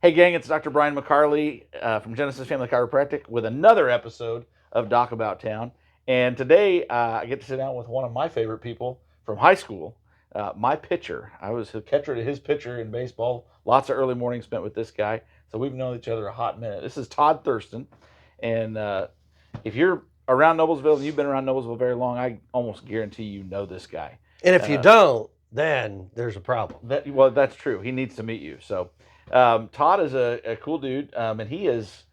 Hey gang, it's Dr. Brian McCarley from Genesis Family Chiropractic with another episode of Doc About Town. And today I get to sit down with one of my favorite people from high school, my pitcher. I was the catcher to his pitcher in baseball. Lots of early mornings spent with this guy. So we've known each other a hot minute. This is Todd Thurston. And if you're around Noblesville and you've been around Noblesville very long, I almost guarantee you know this guy. And if you don't, then there's a problem. Well, that's true. He needs to meet you. So Todd is a cool dude, and he is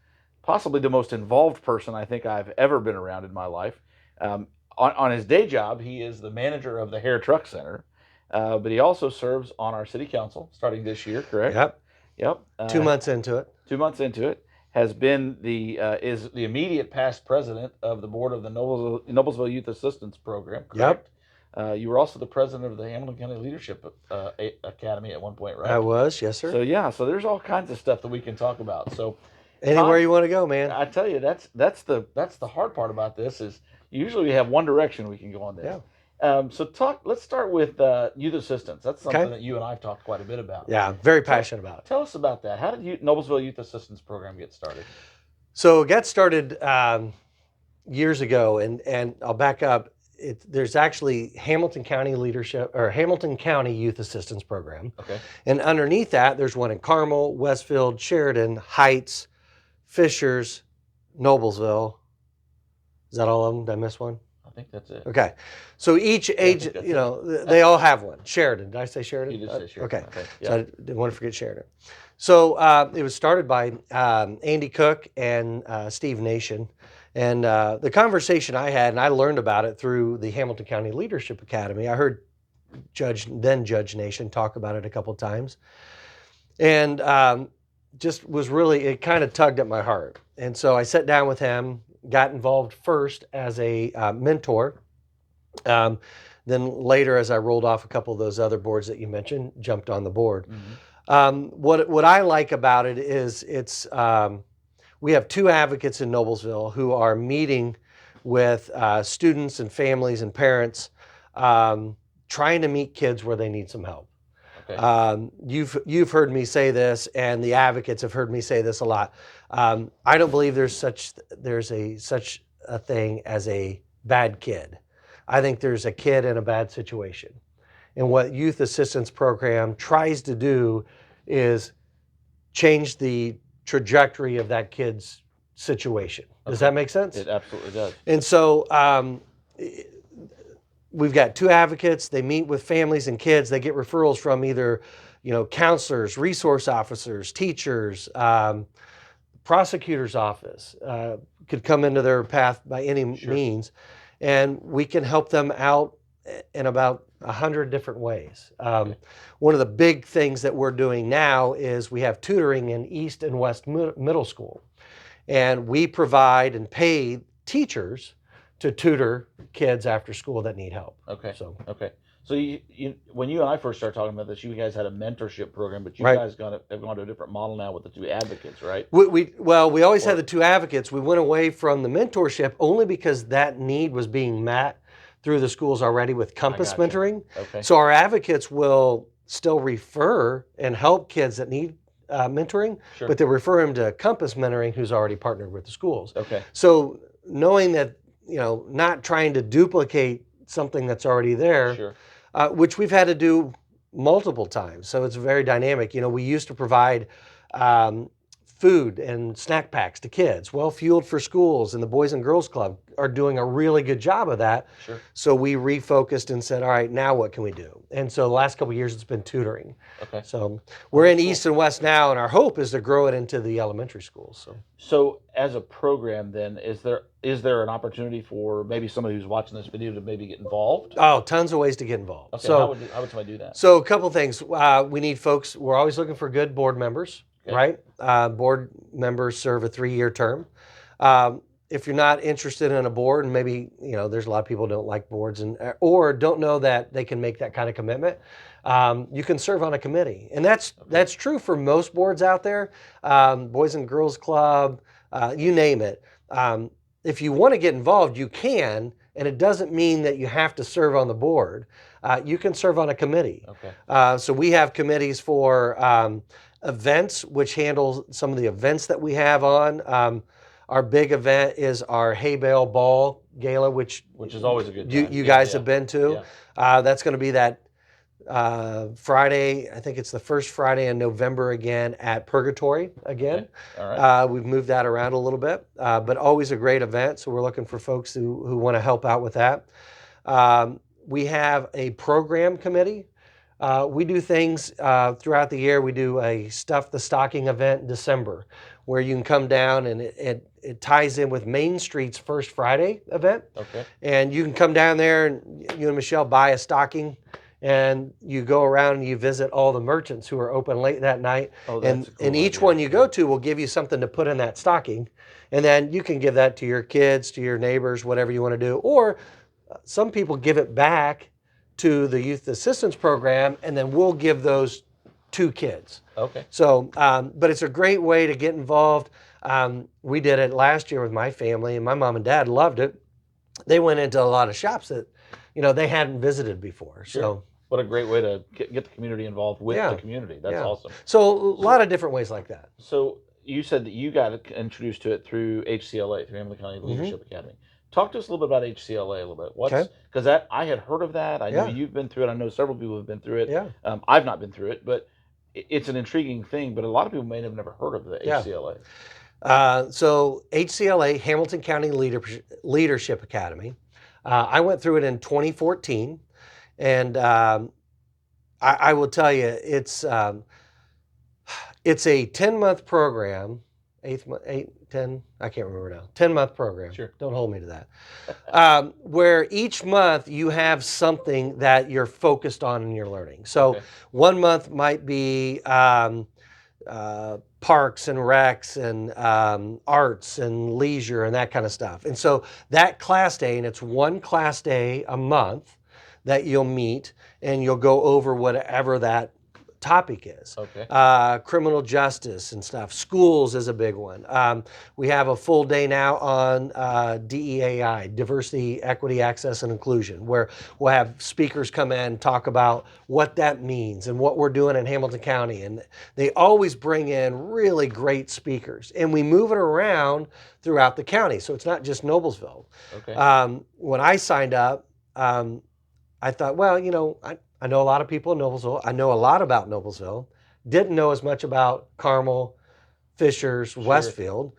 possibly the most involved person I think I've ever been around in my life. On his day job, he is the manager of the Hare Truck Center, but he also serves on our city council starting this year, correct? Yep. Yep. 2 months into it. 2 months into it. Has been is the immediate past president of the board of the Noblesville Youth Assistance Program, correct? Yep. You were also the president of the Hamilton County Leadership Academy at one point, right? I was, yes, sir. So there's all kinds of stuff that we can talk about. So anywhere you want to go, man. I tell you, that's the hard part about this is usually we have one direction we can go on this. Yeah. Let's start with youth assistance. That's something that you and I've talked quite a bit about. Yeah, very passionate about it. Tell us about that. How did Noblesville Youth Assistance Program get started? So it got started years ago, and I'll back up. There's actually Hamilton County Leadership or Hamilton County Youth Assistance Program. Okay. And underneath that, there's one in Carmel, Westfield, Sheridan, Heights, Fishers, Noblesville. Is that all of them? Did I miss one? I think that's it. Okay. So each age, they all have one. Sheridan. Did I say Sheridan? You did say Sheridan. Okay. Yeah. So I didn't want to forget Sheridan. So it was started by Andy Cook and Steve Nation. And the conversation I had, and I learned about it through the Hamilton County Leadership Academy. I heard Judge Nation talk about it a couple times. And just was really, it kind of tugged at my heart. And so I sat down with him, got involved first as a mentor. Then later, as I rolled off a couple of those other boards that you mentioned, jumped on the board. Mm-hmm. What I like about it is we have two advocates in Noblesville who are meeting with students and families and parents, trying to meet kids where they need some help. Okay. You've heard me say this, and the advocates have heard me say this a lot. I don't believe there's such a thing as a bad kid. I think there's a kid in a bad situation. And what Youth Assistance Program tries to do is change the trajectory of that kid's situation. Does that make sense? It absolutely does. And so we've got two advocates. They meet with families and kids. They get referrals from either, counselors, resource officers, teachers, prosecutor's office could come into their path by any means, and we can help them out in about 100 different ways. One of the big things that we're doing now is we have tutoring in East and West Middle School, and we provide and pay teachers to tutor kids after school that need help. Okay. So you when you and I first started talking about this, you guys had a mentorship program, but you guys have gone to a different model now with the two advocates, right? We always had the two advocates. We went away from the mentorship only because that need was being met through the schools already with Compass mentoring. Okay. So our advocates will still refer and help kids that need mentoring, but they refer them to Compass mentoring, who's already partnered with the schools. Okay. So knowing that, not trying to duplicate something that's already there, which we've had to do multiple times. So it's very dynamic. We used to provide food and snack packs to kids, well-fueled for schools, and the Boys and Girls Club are doing a really good job of that. Sure. So we refocused and said, all right, now what can we do? And so the last couple of years, it's been tutoring. Okay. So we're in East and West now, and our hope is to grow it into the elementary schools. So as a program, then, is there an opportunity for maybe somebody who's watching this video to maybe get involved? Oh, tons of ways to get involved. Okay, so how would somebody do that? So a couple things. We need folks. We're always looking for good board members. Okay. Right? Board members serve a 3-year term. If you're not interested in a board, and maybe there's a lot of people who don't like boards or don't know that they can make that kind of commitment, you can serve on a committee, and that's true for most boards out there. Boys and Girls Club, you name it. If you want to get involved, you can, and it doesn't mean that you have to serve on the board. You can serve on a committee. Okay. So we have committees for events, which handles some of the events that we have on. Our big event is our hay bale ball gala, which is always a good you time. you Yeah, guys yeah. have been to. Yeah. That's going to be that Friday. I think it's the first Friday in November again at Purgatory again. Okay. All right. We've moved that around a little bit, but always a great event. So we're looking for folks who want to help out with that. We have a program committee. We do things throughout the year. We do a Stuff the Stocking event in December, where you can come down, and it ties in with Main Street's First Friday event. Okay. And you can come down there, and you and Michelle buy a stocking, and you go around and you visit all the merchants who are open late that night. Oh, that's a cool and each idea. one you go to will give you something to put in that stocking, and then you can give that to your kids, to your neighbors, whatever you want to do. Or some people give it back to the youth assistance program, and then we'll give those to kids. Okay. So, but it's a great way to get involved. We did it last year with my family, and my mom and dad loved it. They went into a lot of shops that, they hadn't visited before. Sure. So, what a great way to get the community involved with the community. That's awesome. So a lot of different ways like that. So you said that you got introduced to it through HCLA, through Hamilton County Leadership Academy. Talk to us a little bit about HCLA a little bit. Because I had heard of that. I know you've been through it. I know several people have been through it. Yeah. I've not been through it, but it's an intriguing thing. But a lot of people may have never heard of the HCLA. So HCLA, Hamilton County Leadership Academy. I went through it in 2014, and I will tell you, it's a 10-month program. 10, I can't remember now. 10-month program. Sure. Don't hold me to that. Where each month you have something that you're focused on in your learning. So 1 month might be parks and recs and arts and leisure and that kind of stuff. And so that class day, and it's one class day a month that you'll meet, and you'll go over whatever that topic is. Okay. Criminal justice and stuff. Schools is a big one. We have a full day now on DEAI, diversity, equity, access, and inclusion, where we'll have speakers come in, talk about what that means and what we're doing in Hamilton County. And they always bring in really great speakers, and we move it around throughout the county. So it's not just Noblesville. Okay. When I signed up, I thought, well, I know a lot of people in Noblesville. I know a lot about Noblesville. Didn't know as much about Carmel, Fishers, Westfield.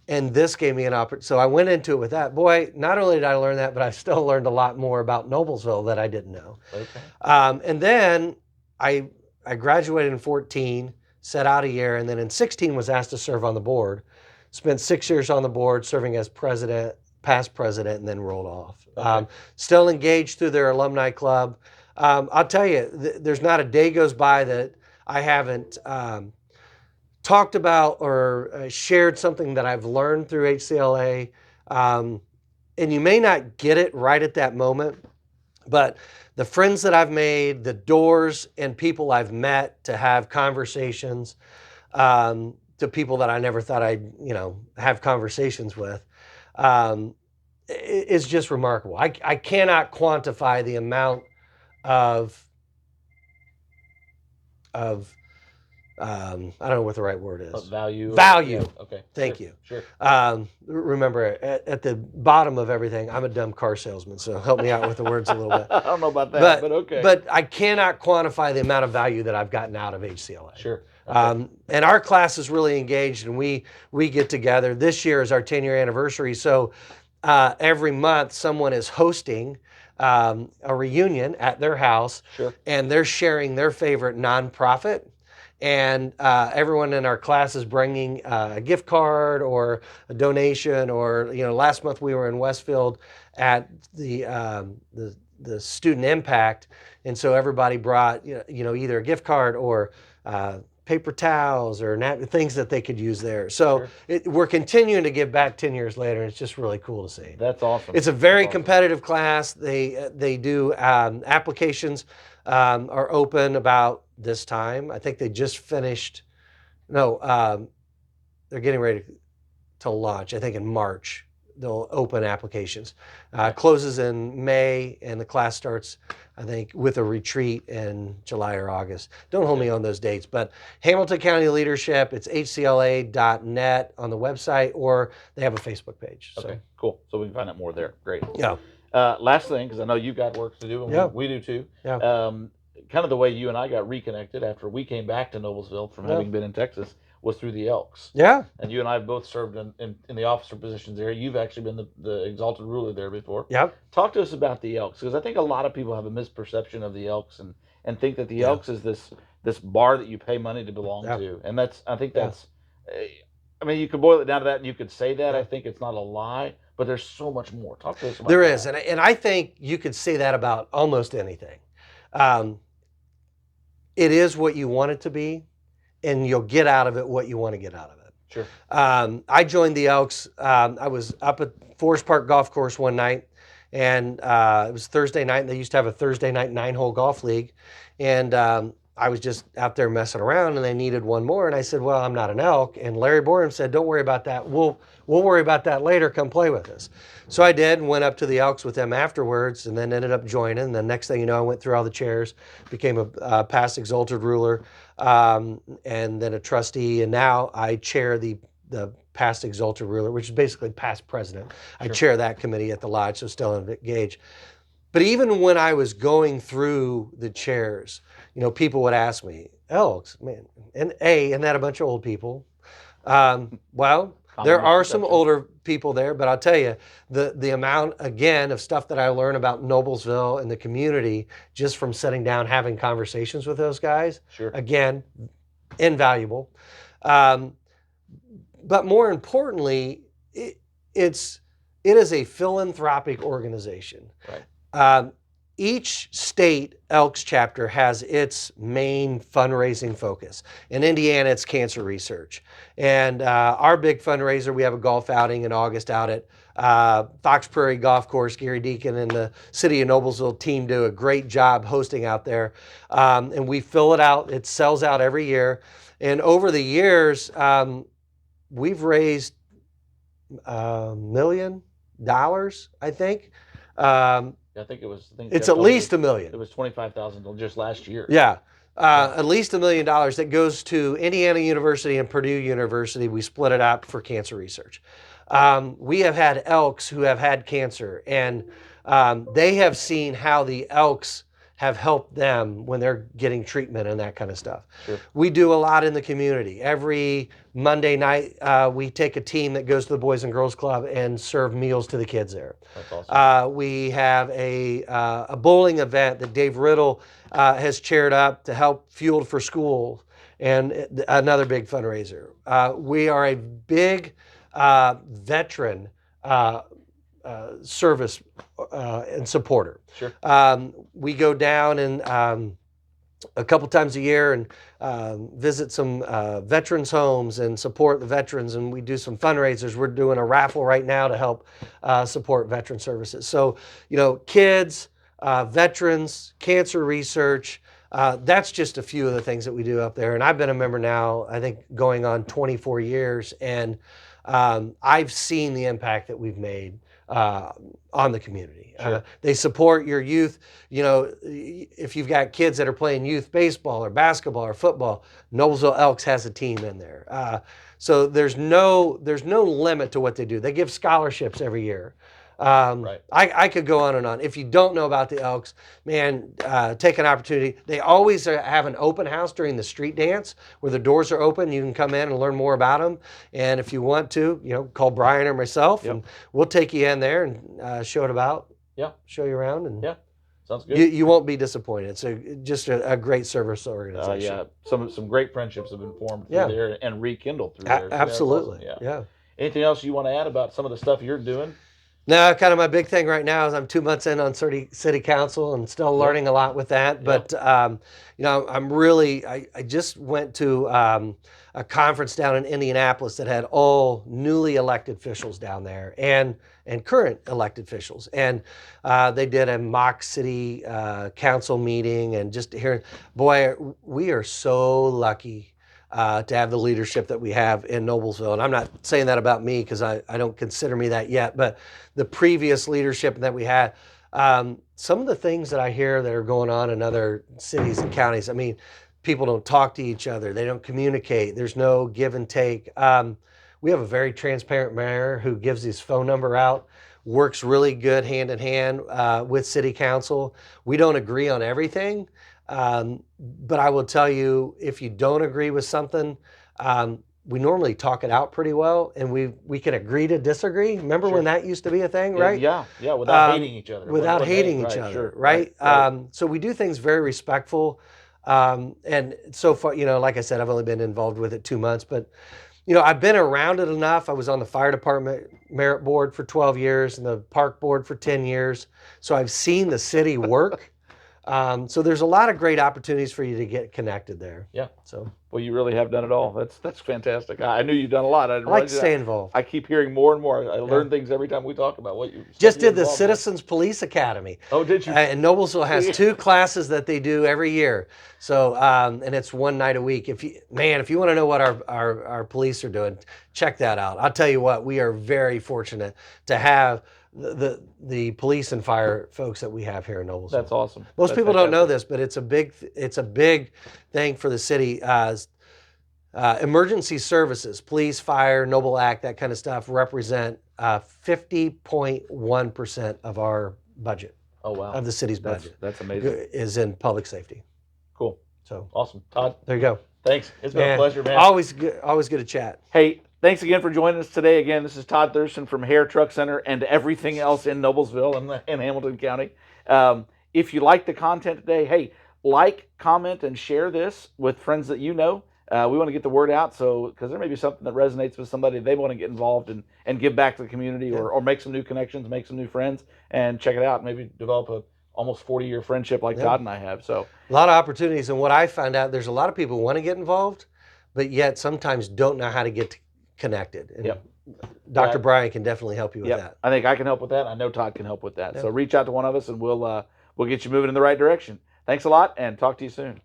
And this gave me an opportunity. So I went into it with that. Boy, not only did I learn that, but I still learned a lot more about Noblesville that I didn't know. Okay. And then I graduated in 14, set out a year, and then in 16 was asked to serve on the board. Spent 6 years on the board, serving as president, past president, and then rolled off. Okay. Still engaged through their alumni club. I'll tell you, there's not a day goes by that I haven't talked about or shared something that I've learned through HCLA. And you may not get it right at that moment, but the friends that I've made, the doors and people I've met to have conversations, to people that I never thought I'd, have conversations with, is just remarkable. I cannot quantify the amount of I don't know what the right word is. Value. Yeah, okay. Thank you. Sure. Remember, at the bottom of everything, I'm a dumb car salesman, so help me out with the words a little bit. I don't know about that, but okay. But I cannot quantify the amount of value that I've gotten out of HCLA. Sure. Okay. And our class is really engaged, and we get together. This year is our 10-year anniversary, so every month someone is hosting a reunion at their house, and they're sharing their favorite nonprofit. And everyone in our class is bringing a gift card or a donation, or last month we were in Westfield at the Student Impact, and so everybody brought either a gift card or paper towels or things that they could use there. So we're continuing to give back 10 years later. And it's just really cool to see. That's awesome. It's a very competitive class. They do applications are open about this time. I think they just finished. No, they're getting ready to launch. I think in March they'll open applications. Closes in May, and the class starts, I think, with a retreat in July or August. Don't hold me on those dates, but Hamilton County Leadership, it's hcla.net on the website, or they have a Facebook page. Okay, cool. So we can find out more there. Great. Yeah. Last thing, because I know you've got work to do, and Yeah. we do too. Yeah. Kind of the way you and I got reconnected after we came back to Noblesville from having been in Texas was through the Elks. Yeah. And you and I have both served in the officer positions there. You've actually been the exalted ruler there before. Yep. Talk to us about the Elks, because I think a lot of people have a misperception of the Elks and think that the Elks is this bar that you pay money to belong to. And I think that's, I mean, you could boil it down to that and you could say that. I think it's not a lie, but there's so much more. Talk to us about that. There is, and I think you could say that about almost anything. It is what you want it to be, and you'll get out of it what you want to get out of it. Sure. I joined the Elks. I was up at Forest Park Golf Course one night, and it was Thursday night, and they used to have a Thursday night 9-hole golf league. And I was just out there messing around, and they needed one more. And I said, well, I'm not an Elk. And Larry Borum said, don't worry about that. We'll worry about that later. Come play with us. So I did, and went up to the Elks with them afterwards, and then ended up joining. And the next thing you know, I went through all the chairs, became a past exalted ruler, and then a trustee. And now I chair the past exalted ruler, which is basically past president. I chair that committee at the lodge, so still engaged. But even when I was going through the chairs, people would ask me, Elks, man, and isn't that a bunch of old people? Well, there are some older people there, but I'll tell you, the amount, again, of stuff that I learned about Noblesville and the community just from sitting down, having conversations with those guys, again, invaluable. But more importantly, it is a philanthropic organization. Right. Each state Elks chapter has its main fundraising focus. In Indiana, it's cancer research. And our big fundraiser, we have a golf outing in August out at Fox Prairie Golf Course. Gary Deacon and the City of Noblesville team do a great job hosting out there. And we fill it out. It sells out every year. And over the years, we've raised $1 million, I think. I think it was. It's at least $1 million. It was $25,000 just last year. Yeah, at least $1 million that goes to Indiana University and Purdue University. We split it up for cancer research. We have had Elks who have had cancer, and they have seen how the Elks have helped them when they're getting treatment and that kind of stuff. Sure. We do a lot in the community. Every Monday night, we take a team that goes to the Boys and Girls Club and serve meals to the kids there. That's awesome. We have a bowling event that Dave Riddle has chaired up to help Fueled for School, and another big fundraiser. We are a big veteran service and supporter. Sure. We go down and a couple times a year and visit some veterans homes and support the veterans, and we do some fundraisers. We're doing a raffle right now to help support veteran services. So, kids, veterans, cancer research, that's just a few of the things that we do up there. And I've been a member now, I think, going on 24 years, and I've seen the impact that we've made on the community. Sure. They support your youth. If you've got kids that are playing youth baseball or basketball or football, Noblesville Elks has a team in there. So there's no limit to what they do. They give scholarships every year. Right. I could go on and on. If you don't know about the Elks, man, take an opportunity. They always have an open house during the street dance where the doors are open. You can come in and learn more about them. And if you want to, call Brian or myself, and we'll take you in there and show it about. Yeah. Show you around. And yeah. Sounds good. You won't be disappointed. It's just a great service organization. Some great friendships have been formed through there and rekindled through there. So absolutely. Awesome. Yeah. Anything else you want to add about some of the stuff you're doing? No, kind of my big thing right now is I'm 2 months in on city council and still learning a lot with that. But, I'm really, I just went to a conference down in Indianapolis that had all newly elected officials down there and current elected officials. And they did a mock city council meeting, and just hearing, boy, we are so lucky to have the leadership that we have in Noblesville. And I'm not saying that about me because I don't consider me that yet, but the previous leadership that we had, some of the things that I hear that are going on in other cities and counties, I mean, people don't talk to each other. They don't communicate. There's no give and take. We have a very transparent mayor who gives his phone number out, works really good hand in hand with city council. We don't agree on everything, but I will tell you, if you don't agree with something, we normally talk it out pretty well, and we can agree to disagree. Remember when that used to be a thing, right? Yeah, without hating each other. Without hating each other, right? So we do things very respectful. And so far, like I said, I've only been involved with it 2 months, but I've been around it enough. I was on the fire department merit board for 12 years and the park board for 10 years. So I've seen the city work. So there's a lot of great opportunities for you to get connected there. Yeah. So. Well, you really have done it all. That's fantastic. I knew you've done a lot. I like to stay involved. I keep hearing more and more. I learn things every time we talk about what you just did the Citizens Police Academy. Oh, did you? And Noblesville has 2 classes that they do every year. So and it's 1 night a week. If you want to know what our police are doing, check that out. I'll tell you what, we are very fortunate to have the police and fire folks that we have here in Noblesville. That's awesome. Most people don't know this, but it's a big thing for the city. Emergency services, police, fire, Noble Act, that kind of stuff represent 50.1% of our budget. Oh wow! Of the city's budget. That's amazing. Is in public safety. Cool. So awesome, Todd. There you go. Thanks. It's been a pleasure, man. Always good to chat. Hey, thanks again for joining us today. Again, this is Todd Thurston from Hare Truck Center and everything else in Noblesville and Hamilton County. If you like the content today, hey, like, comment, and share this with friends that you know. We want to get the word out, because there may be something that resonates with somebody. They want to get involved and give back to the community, or make some new connections, make some new friends, and check it out. Maybe develop a almost 40-year friendship like Todd and I have. So a lot of opportunities. And what I found out, there's a lot of people who want to get involved, but yet sometimes don't know how to get connected. And Dr. Brian can definitely help you with that. I think I can help with that. I know Todd can help with that. So reach out to one of us, and we'll get you moving in the right direction. Thanks a lot, and talk to you soon.